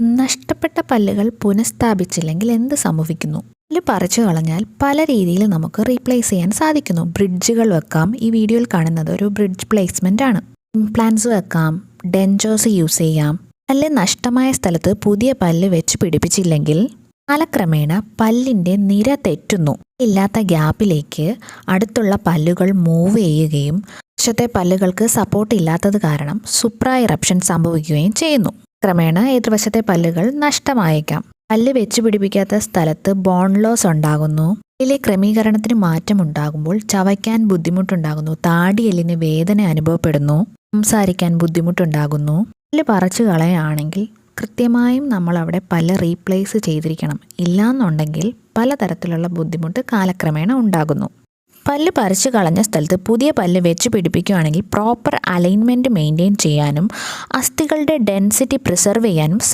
നഷ്ടപ്പെട്ട പല്ലുകൾ പുനഃസ്ഥാപിച്ചില്ലെങ്കിൽ എന്ത് സംഭവിക്കുന്നു? പല്ല് പറിച്ചു കളഞ്ഞാൽ പല രീതിയിൽ നമുക്ക് റീപ്ലേസ് ചെയ്യാൻ സാധിക്കുന്നു. ബ്രിഡ്ജുകൾ വെക്കാം. ഈ വീഡിയോയിൽ കാണുന്നത് ഒരു ബ്രിഡ്ജ് പ്ലേസ്മെൻ്റ് ആണ്. ഇംപ്ലാന്റ്സ് വെക്കാം, ഡെൻചേഴ്സ് യൂസ് ചെയ്യാം. പല്ല് നഷ്ടമായ സ്ഥലത്ത് പുതിയ പല്ല് വെച്ച് പിടിപ്പിച്ചില്ലെങ്കിൽ കാലക്രമേണ പല്ലിൻ്റെ നിര തെറ്റുന്നു. ഇല്ലാത്ത ഗ്യാപ്പിലേക്ക് അടുത്തുള്ള പല്ലുകൾ മൂവ് ചെയ്യുകയും വശത്തെ പല്ലുകൾക്ക് സപ്പോർട്ട് ഇല്ലാത്തത് കാരണം സുപ്രാ ഇറപ്ഷൻ സംഭവിക്കുകയും ചെയ്യുന്നു. ക്രമേണ എതിർവശത്തെ പല്ലുകൾ നഷ്ടമായേക്കാം. പല്ല് വെച്ച് പിടിപ്പിക്കാത്ത സ്ഥലത്ത് ബോൺ ലോസ് ഉണ്ടാകുന്നു. പല്ലിലെ ക്രമീകരണത്തിന് മാറ്റമുണ്ടാകുമ്പോൾ ചവയ്ക്കാൻ ബുദ്ധിമുട്ടുണ്ടാകുന്നു. താടിയെല്ലിന് വേദന അനുഭവപ്പെടുന്നു. സംസാരിക്കാൻ ബുദ്ധിമുട്ടുണ്ടാകുന്നു. പല്ല് പറിച്ചു കളയുകയാണെങ്കിൽ കൃത്യമായും നമ്മൾ അവിടെ പല്ല് റീപ്ലേസ് ചെയ്തിരിക്കണം. ഇല്ലാന്നുണ്ടെങ്കിൽ പലതരത്തിലുള്ള ബുദ്ധിമുട്ട് കാലക്രമേണ ഉണ്ടാകുന്നു. പല്ല് പറിച്ചു കളഞ്ഞ സ്ഥലത്ത് പുതിയ പല്ല് വെച്ച് പിടിപ്പിക്കുകയാണെങ്കിൽ പ്രോപ്പർ അലൈൻമെൻറ്റ് മെയിൻറ്റെയിൻ ചെയ്യാനും അസ്ഥികളുടെ ഡെൻസിറ്റി പ്രിസർവ് ചെയ്യാനും